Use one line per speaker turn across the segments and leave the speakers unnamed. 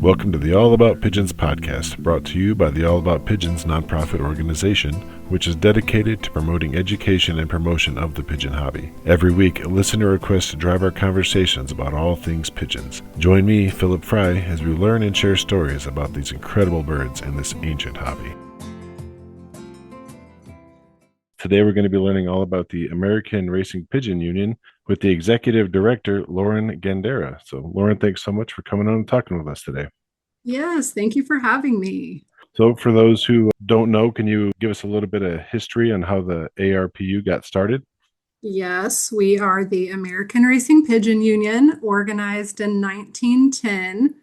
Welcome to the All About Pigeons podcast, brought to you by the All About Pigeons nonprofit organization, which is dedicated to promoting education and promotion of the pigeon hobby. Every week, a listener requests to drive our conversations about all things pigeons. Join me, Philip Fry, as we learn and share stories about these incredible birds and this ancient hobby. Today we're going to be learning all about the American Racing Pigeon Union with the Executive Director, Lauren Gandara. So, Lauren, thanks so much for coming on and talking with us today.
Yes, thank you for having me.
So, for those who don't know, can you give us a little bit of history on how the A.R.P.U got started?
Yes, we are the American Racing Pigeon Union, organized in 1910.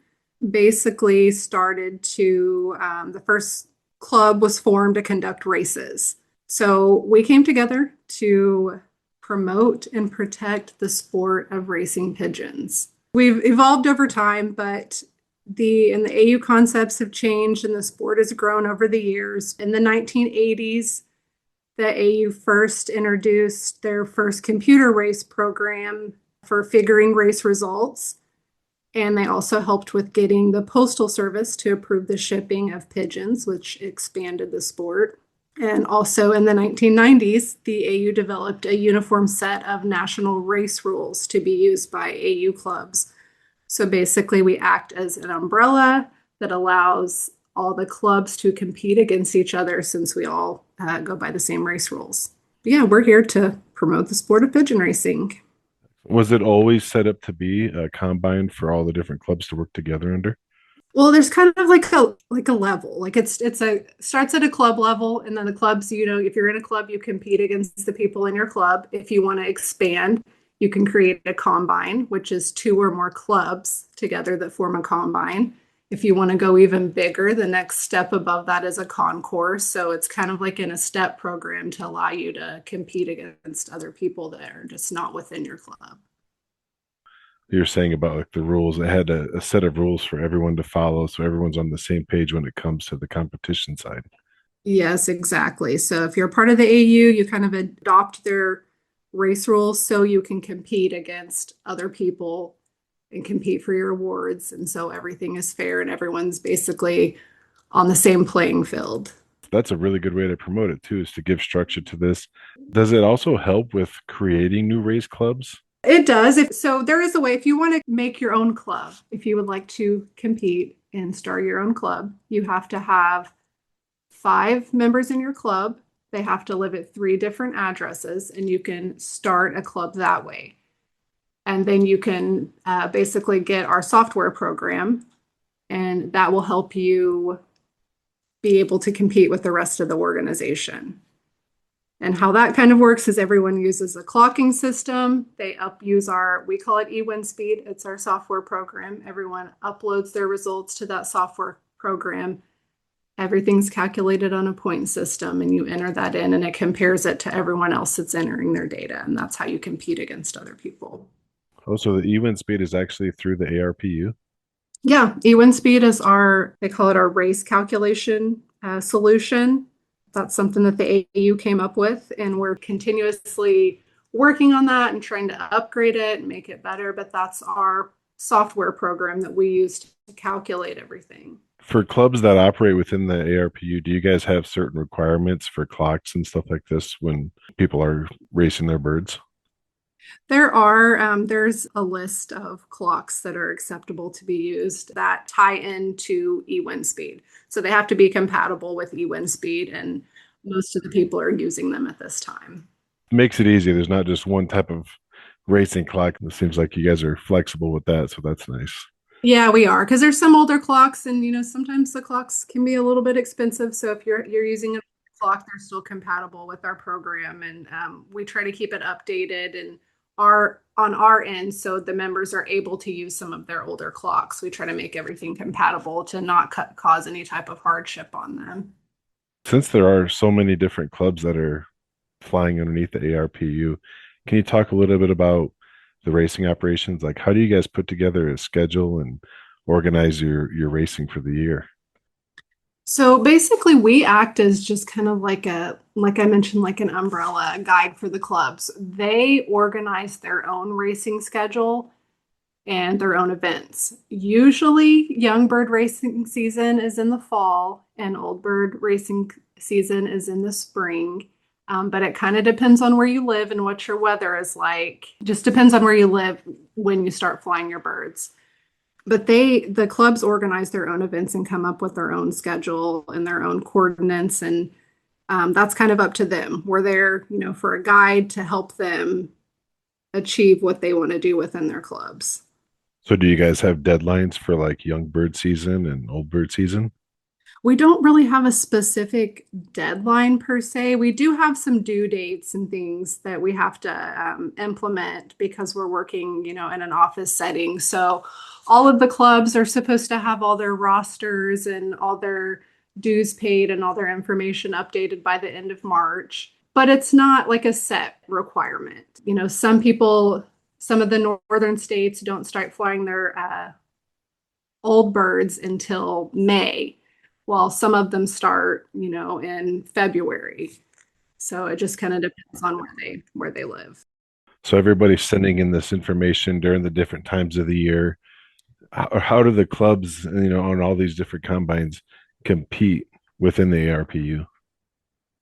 Basically started to, the first club was formed to conduct races. So we came together to promote and protect the sport of racing pigeons. We've evolved over time, but the AU concepts have changed and the sport has grown over the years. In the 1980s, the AU first introduced their first computer race program for figuring race results. And they also helped with getting the Postal Service to approve the shipping of pigeons, which expanded the sport. And also in the 1990s, the AU developed a uniform set of national race rules to be used by AU clubs. So basically, we act as an umbrella that allows all the clubs to compete against each other since we all go by the same race rules. But yeah, we're here to promote the sport of pigeon racing.
Was it always set up to be a combine for all the different clubs to work together under?
Well, there's kind of like a level. Like it's a starts at a club level, and then the clubs, if you're in a club, you compete against the people in your club. If you want to expand, you can create a combine, which is two or more clubs together that form a combine. If you want to go even bigger, the next step above that is a concourse. So it's kind of like in a step program to allow you to compete against other people that are just not within your club.
You're saying about like the rules. It had a set of rules for everyone to follow, so everyone's on the same page when it comes to the competition side.
Yes, exactly. So if you're part of the AU, you kind of adopt their race rules so you can compete against other people and compete for your awards. And so everything is fair and everyone's basically on the same playing field.
That's a really good way to promote it too, is to give structure to this. Does it also help with creating new race clubs?
It does. So there is a way, if you want to make your own club, if you would like to compete and start your own club, you have to have 5 members in your club. They have to live at 3 different addresses, and you can start a club that way. And then you can basically get our software program, and that will help you be able to compete with the rest of the organization. And how that kind of works is everyone uses a clocking system. They use we call it eWinSpeed. It's our software program. Everyone uploads their results to that software program. Everything's calculated on a point system, and you enter that in, and it compares it to everyone else that's entering their data. And that's how you compete against other people.
Oh, so the event speed is actually through the A.R.P.U.
Yeah, eWinSpeed is they call it our race calculation solution. That's something that the AU came up with, and we're continuously working on that and trying to upgrade it and make it better. But that's our software program that we use to calculate everything.
For clubs that operate within the A.R.P.U, do you guys have certain requirements for clocks and stuff like this when people are racing their birds?
There's a list of clocks that are acceptable to be used that tie into eWinSpeed. So they have to be compatible with eWinSpeed, and most of the people are using them at this time.
Makes it easy. There's not just one type of racing clock. It seems like you guys are flexible with that, so that's nice.
Yeah, we are, because there's some older clocks, and sometimes the clocks can be a little bit expensive. So if you're using a clock, they're still compatible with our program, and we try to keep it updated and on our end, so the members are able to use some of their older clocks. We try to make everything compatible to not cause any type of hardship on them.
Since there are so many different clubs that are flying underneath the A.R.P.U, can you talk a little bit about the racing operations? Like, how do you guys put together a schedule and organize your racing for the year?
So basically, we act as just kind of like like I mentioned, like an umbrella guide for the clubs. They organize their own racing schedule, and their own events. Usually, young bird racing season is in the fall, and old bird racing season is in the spring. But it kind of depends on where you live and what your weather is like. Just depends on where you live when you start flying your birds. But the clubs organize their own events and come up with their own schedule and their own coordinates, and that's kind of up to them. We're there, for a guide to help them achieve what they want to do within their clubs.
So do you guys have deadlines for like young bird season and old bird season?
We don't really have a specific deadline per se. We do have some due dates and things that we have to implement because we're working, in an office setting. So all of the clubs are supposed to have all their rosters and all their dues paid and all their information updated by the end of March. But it's not like a set requirement. Some of the northern states don't start flying their old birds until May, while some of them start, in February. So it just kind of depends on where they live.
So everybody's sending in this information during the different times of the year. How do the clubs, on all these different combines compete within the A.R.P.U?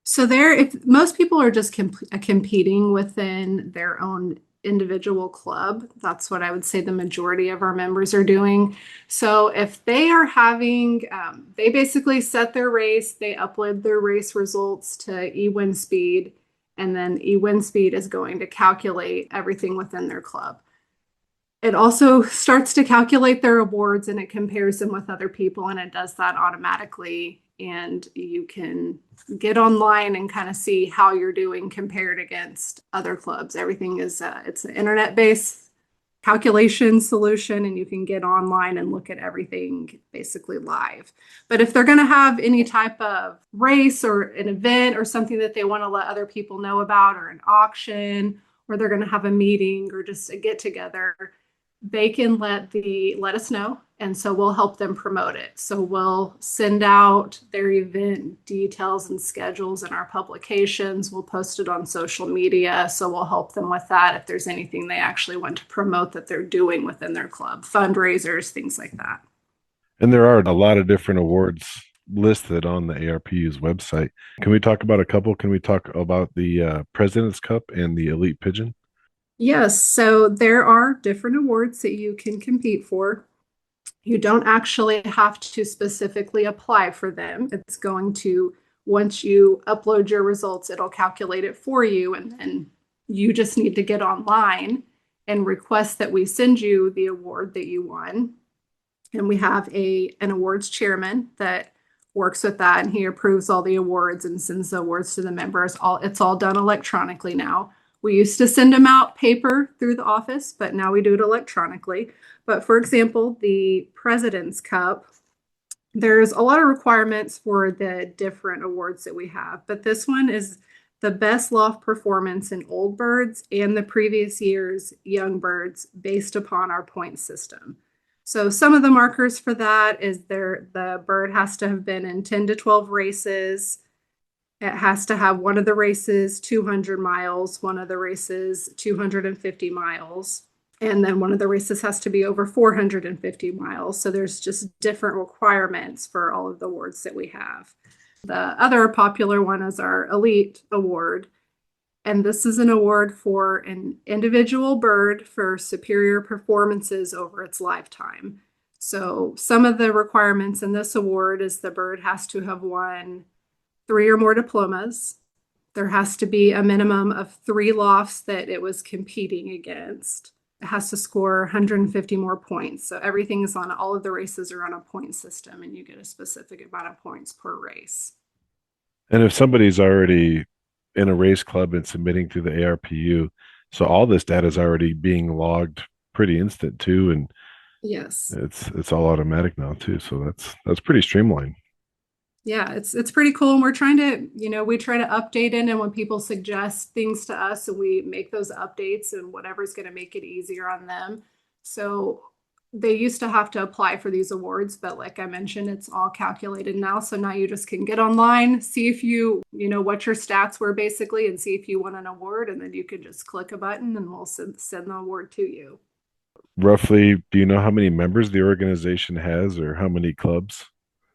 So if most people are just competing within their own individual club, that's what I would say the majority of our members are doing. So if they are they basically set their race, they upload their race results to eWinSpeed, and then eWinSpeed is going to calculate everything within their club. It also starts to calculate their awards, and it compares them with other people, and it does that automatically. And you can get online and kind of see how you're doing compared against other clubs. Everything it's an internet-based calculation solution, and you can get online and look at everything basically live. But if they're going to have any type of race or an event or something that they want to let other people know about, or an auction, or they're going to have a meeting or just a get together, they can let us know, and so we'll help them promote it. So we'll send out their event details and schedules in our publications. We'll post it on social media, so we'll help them with that if there's anything they actually want to promote that they're doing within their club, fundraisers, things like that.
And there are a lot of different awards listed on the A.R.P.U's website. Can we talk about a couple? Can we talk about the President's Cup and the Elite Pigeon?
Yes, so there are different awards that you can compete for. You don't actually have to specifically apply for them. It's going to, once you upload your results, it'll calculate it for you, and then you just need to get online and request that we send you the award that you won. And we have an awards chairman that works with that, and he approves all the awards and sends the awards to the members. It's all done electronically now. We used to send them out paper through the office, but now we do it electronically. But for example, the President's Cup, there's a lot of requirements for the different awards that we have, but this one is the best loft performance in old birds and the previous year's young birds based upon our point system. So some of the markers for that is the bird has to have been in 10 to 12 races. It has to have one of the races 200 miles, one of the races 250 miles, and then one of the races has to be over 450 miles. So there's just different requirements for all of the awards that we have. The other popular one is our Elite Award. And this is an award for an individual bird for superior performances over its lifetime. So some of the requirements in this award is the bird has to have won 3 or more diplomas. There has to be a minimum of 3 lofts that it was competing against. It has to score 150 more points. So everything is all of the races are on a point system, and you get a specific amount of points per race.
And if somebody's already in a race club and submitting through the A.R.P.U, so all this data is already being logged pretty instant too, and
yes,
it's all automatic now too. So that's pretty streamlined.
Yeah, it's pretty cool. And we're trying to, we try to update it. And when people suggest things to us, and we make those updates and whatever's going to make it easier on them. So they used to have to apply for these awards, but like I mentioned, it's all calculated now. So now you just can get online, see if what your stats were basically, and see if you won an award. And then you can just click a button and we'll send the award to you.
roughly, do you know how many members the organization has or how many clubs?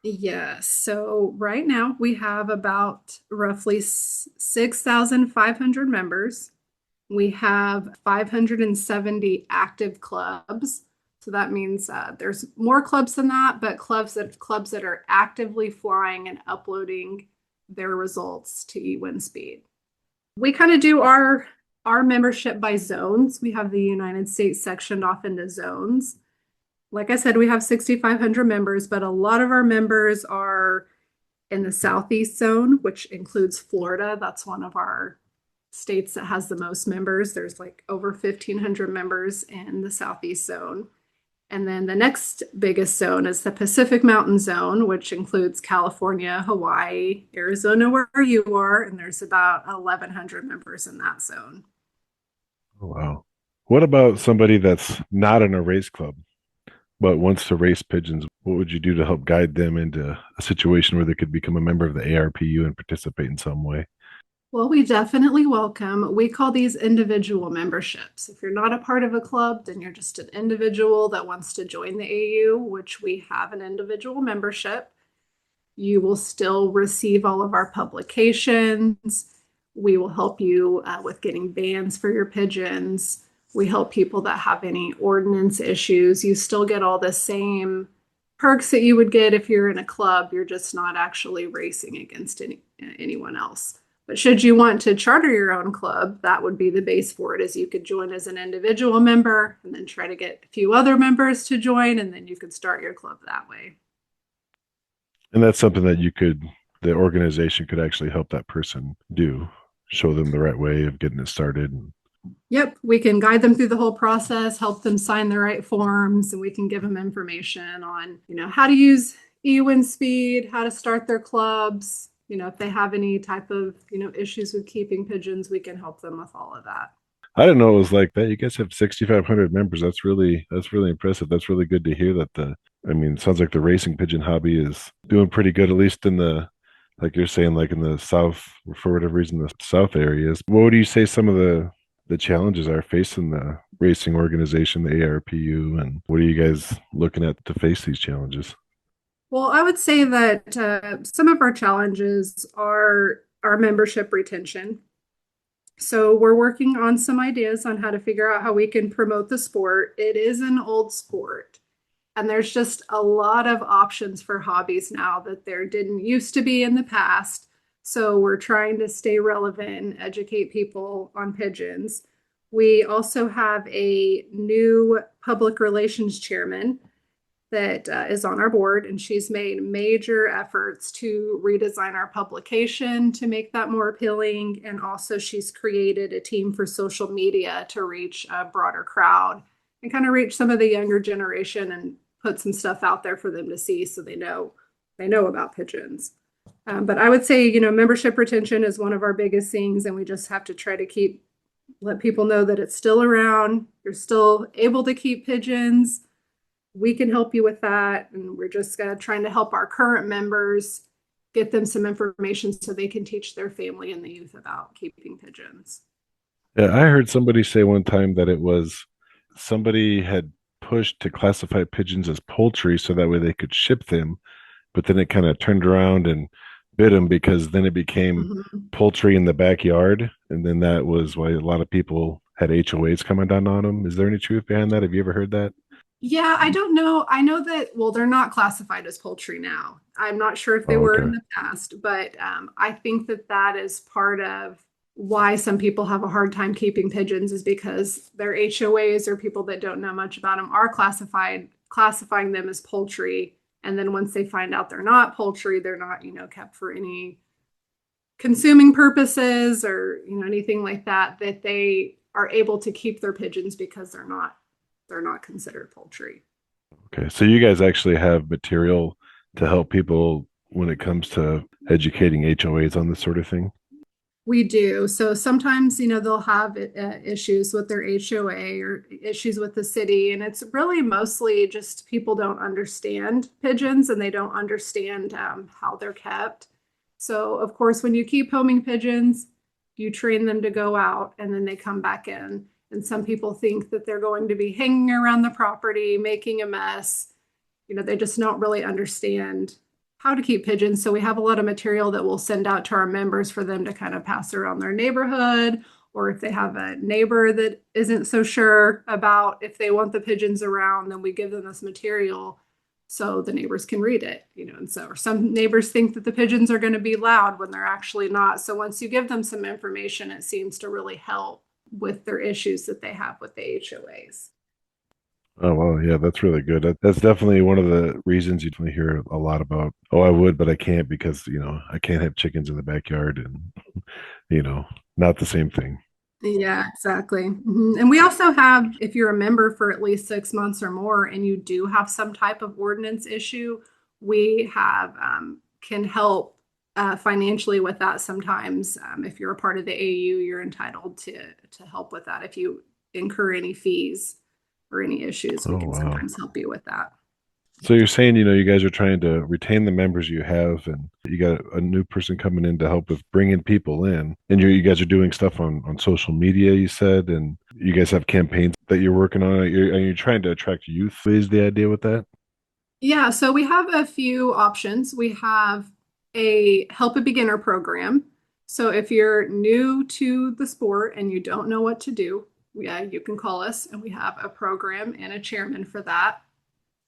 Yes. So right now we have about roughly 6,500 members. We have 570 active clubs. So that means there's more clubs than that, but clubs that are actively flying and uploading their results to eWinSpeed. We kind of do our membership by zones. We have the United States sectioned off into zones. Like I said, we have 6,500 members, but a lot of our members are in the Southeast zone, which includes Florida. That's one of our states that has the most members. There's like over 1,500 members in the Southeast zone. And then the next biggest zone is the Pacific Mountain Zone, which includes California, Hawaii, Arizona, where you are, and there's about 1,100 members in that zone.
Oh, wow. What about somebody that's not in a race club but wants to race pigeons? What would you do to help guide them into a situation where they could become a member of the A.R.P.U and participate in some way?
Well, we definitely welcome. We call these individual memberships. If you're not a part of a club, then you're just an individual that wants to join the AU, which we have an individual membership. You will still receive all of our publications. We will help you with getting bans for your pigeons. We help people that have any ordinance issues. You still get all the same perks that you would get if you're in a club. You're just not actually racing against anyone else. But should you want to charter your own club, that would be the base for it, is you could join as an individual member and then try to get a few other members to join, and then you could start your club that way.
And that's something that the organization could actually help that person do, show them the right way of getting it started.
Yep, we can guide them through the whole process, help them sign the right forms, and we can give them information on, how to use eWinSpeed, how to start their clubs. If they have any type of, issues with keeping pigeons, we can help them with all of that.
I didn't know it was like that. You guys have 6,500 members. That's really impressive. That's really good to hear that I mean, it sounds like the racing pigeon hobby is doing pretty good, at least in like you're saying, like in the South, for whatever reason, the South areas. What would you say some of the challenges are facing the racing organization, the A.R.P.U, and what are you guys looking at to face these challenges?
Well, I would say that some of our challenges are our membership retention. So we're working on some ideas on how to figure out how we can promote the sport. It is an old sport, and there's just a lot of options for hobbies now that there didn't used to be in the past. So we're trying to stay relevant and educate people on pigeons. We also have a new public relations chairman that is on our board, and she's made major efforts to redesign our publication to make that more appealing. And also, she's created a team for social media to reach a broader crowd and kind of reach some of the younger generation and put some stuff out there for them to see so they know about pigeons. But I would say, membership retention is one of our biggest things, and we just have to try to let people know that it's still around. You're still able to keep pigeons. We can help you with that. And we're just trying to help our current members get them some information so they can teach their family and the youth about keeping pigeons.
Yeah, I heard somebody say one time that it was somebody had pushed to classify pigeons as poultry so that way they could ship them, but then it kind of turned around and bit them because then it became
Mhm.
poultry in the backyard, and then that was why a lot of people had HOAs coming down on them. Is there any truth behind that? Have you ever heard that?
Yeah, I don't know. I know that, well, they're not classified as poultry now. I'm not sure if they
Oh,
were
okay.
in the past, but I think that that is part of why some people have a hard time keeping pigeons, is because their HOAs, or people that don't know much about them, are classifying them as poultry. And then once they find out they're not poultry, they're not, kept for any consuming purposes or, anything like that, that they are able to keep their pigeons because they're not considered poultry.
Okay. So you guys actually have material to help people when it comes to educating HOAs on this sort of thing?
We do. So sometimes, they'll have issues with their HOA or issues with the city. And it's really mostly just people don't understand pigeons, and they don't understand how they're kept. So, of course, when you keep homing pigeons, you train them to go out and then they come back in. And some people think that they're going to be hanging around the property, making a mess. They just don't really understand how to keep pigeons. So we have a lot of material that we'll send out to our members for them to kind of pass around their neighborhood, or if they have a neighbor that isn't so sure about if they want the pigeons around, then we give them this material so the neighbors can read it. And so or some neighbors think that the pigeons are going to be loud when they're actually not. So once you give them some information, it seems to really help with their issues that they have with the HOAs.
Oh, well, yeah, that's really good. That's definitely one of the reasons you definitely hear a lot about, oh, I would, but I can't because, I can't have chickens in the backyard and, you know, not the same thing.
Yeah, exactly. And we also have, if you're a member for at least 6 months or more and you do have some type of ordinance issue, we have can help financially with that sometimes. If you're a part of the AU, you're entitled to help with that. If you incur any fees or any issues, we
Oh,
can
wow.
sometimes help you with that.
So you're saying, you guys are trying to retain the members you have, and you got a new person coming in to help with bringing people in, and you guys are doing stuff on social media, you said, and you guys have campaigns that you're working on. Are you trying to attract youth? Is the idea with that?
Yeah, so we have a few options. We have a help a beginner program. So if you're new to the sport and you don't know what to do, yeah, you can call us and we have a program and a chairman for that.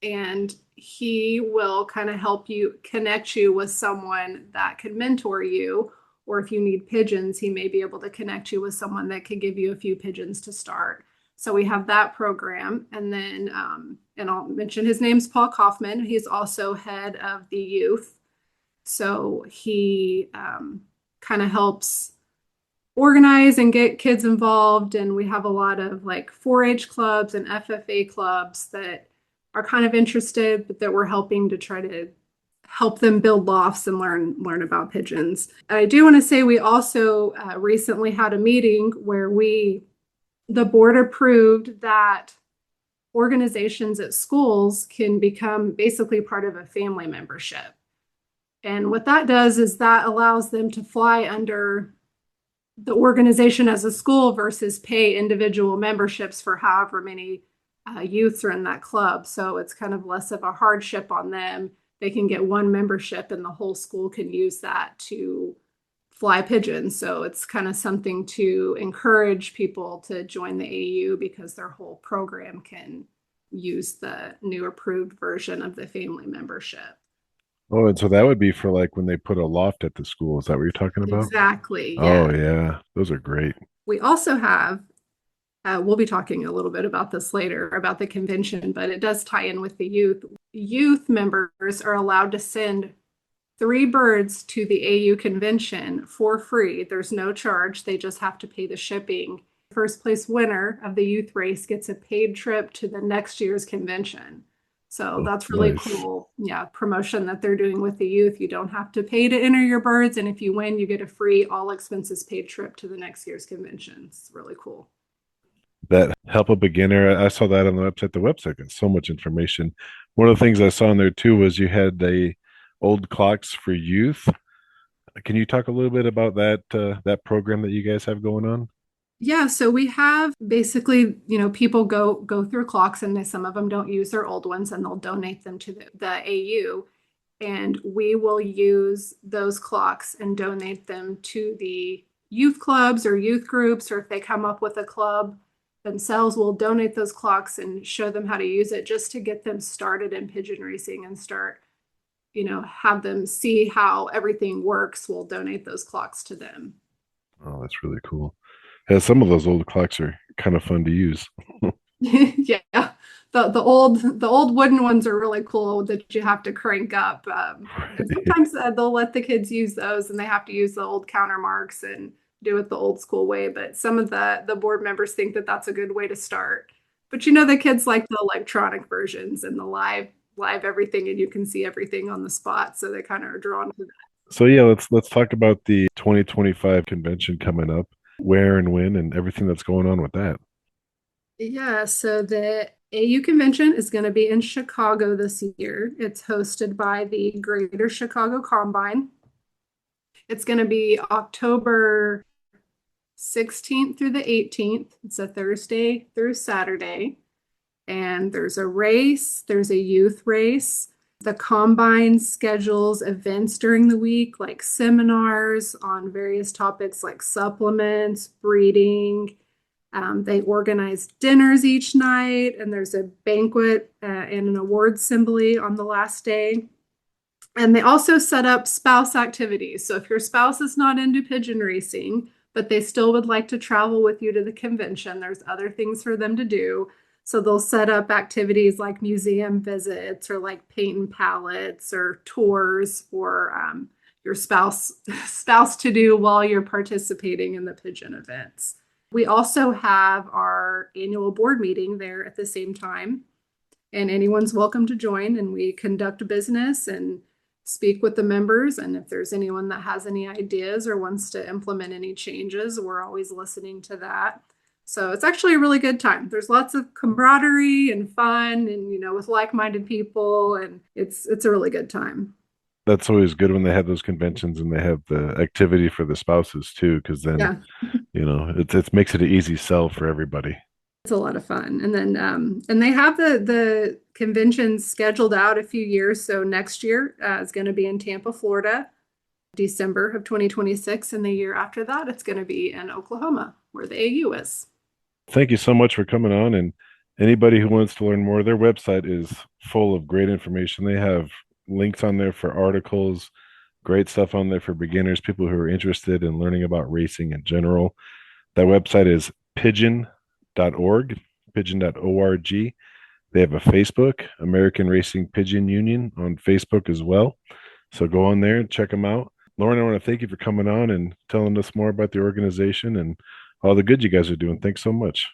And he will kind of help you connect you with someone that can mentor you. Or if you need pigeons, he may be able to connect you with someone that could give you a few pigeons to start. So we have that program. And then, and I'll mention his name's Paul Kaufman. He's also head of the youth. So he kind of helps organize and get kids involved. And we have a lot of like 4-H clubs and FFA clubs that are kind of interested, but that we're helping to try to help them build lofts and learn about pigeons. And I do want to say we also recently had a meeting where the board approved that organizations at schools can become basically part of a family membership. And what that does is that allows them to fly under the organization as a school versus pay individual memberships for however many youths are in that club. So it's kind of less of a hardship on them. They can get one membership and the whole school can use that to fly pigeons. So it's kind of something to encourage people to join the AU because their whole program can use the new approved version of the family membership.
Oh, and so that would be for like when they put a loft at the school. Is that what you're talking about?
Exactly.
Oh,
Yeah.
yeah. Those are great.
We also have we'll be talking a little bit about this later about the convention, but it does tie in with the youth. Youth members are allowed to send 3 birds to the AU convention for free. There's no charge. They just have to pay the shipping. First place winner of the youth race gets a paid trip to the next year's convention. So
Oh,
that's really
nice.
cool. Yeah, promotion that they're doing with the youth. You don't have to pay to enter your birds. And if you win, you get a free, all expenses paid trip to the next year's convention. It's really cool.
That help a beginner. I saw that on the website. The website got so much information. One of the things I saw in there too was you had the old clocks for youth. Can you talk a little bit about that program that you guys have going on?
Yeah, so we have basically, people go through clocks and some of them don't use their old ones and they'll donate them to the AU. And we will use those clocks and donate them to the youth clubs or youth groups, or if they come up with a club themselves, we'll donate those clocks and show them how to use it just to get them started in pigeon racing and start, have them see how everything works. We'll donate those clocks to them.
Oh, that's really cool. Yeah, some of those old clocks are kind of fun to use.
Yeah, the old wooden ones are really cool that you have to crank up. And sometimes they'll let the kids use those, and they have to use the old counter marks and do it the old school way. But some of the board members think that that's a good way to start. But the kids like the electronic versions and the live everything, and you can see everything on the spot, so they kind of are drawn to that.
So yeah, let's talk about the 2025 convention coming up, where and when and everything that's going on with that.
Yeah, so the AU convention is going to be in Chicago this year. It's hosted by the Greater Chicago Combine. It's going to be October 16th through the 18th. It's a Thursday through Saturday. And there's a race, there's a youth race. The combine schedules events during the week, like seminars on various topics like supplements, breeding. They organize dinners each night, and there's a banquet and an award assembly on the last day. And they also set up spouse activities. So if your spouse is not into pigeon racing, but they still would like to travel with you to the convention, there's other things for them to do. So they'll set up activities like museum visits or like paint and palettes or tours for your spouse to do while you're participating in the pigeon events. We also have our annual board meeting there at the same time, and anyone's welcome to join, and we conduct business and speak with the members. And if there's anyone that has any ideas or wants to implement any changes, we're always listening to that. So it's actually a really good time. There's lots of camaraderie and fun and, with like-minded people, and it's a really good time.
That's always good when they have those conventions and they have the activity for the spouses too, because then,
Yeah,
it makes it an easy sell for everybody.
it's a lot of fun. And then, and they have the conventions scheduled out a few years. So next year is going to be in Tampa, Florida, December of 2026. And the year after that, it's going to be in Oklahoma, where the AU is.
Thank you so much for coming on. And anybody who wants to learn more, their website is full of great information. They have links on there for articles, great stuff on there for beginners, people who are interested in learning about racing in general. That website is pigeon.org, pigeon.org. They have a Facebook, American Racing Pigeon Union, on Facebook as well. So go on there and check them out. Lauren, I want to thank you for coming on and telling us more about the organization and all the good you guys are doing. Thanks so much.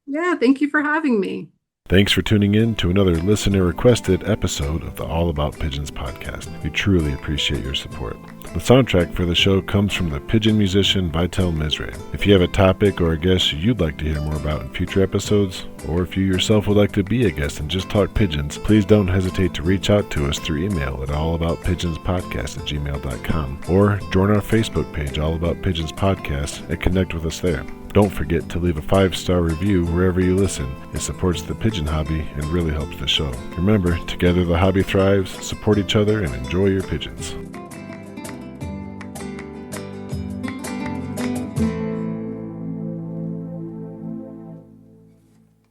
Yeah, thank you for having me.
Thanks for tuning in to another listener-requested episode of the All About Pigeons podcast. We truly appreciate your support. The soundtrack for the show comes from the pigeon musician Vitel Mizraim. If you have a topic or a guest you'd like to hear more about in future episodes, or if you yourself would like to be a guest and just talk pigeons, please don't hesitate to reach out to us through email at allaboutpigeonspodcast@gmail.com or join our Facebook page, All About Pigeons Podcast, and connect with us there. Don't forget to leave a 5-star review wherever you listen. It supports the pigeon hobby and really helps the show. Remember, together the hobby thrives. Support each other and enjoy your pigeons.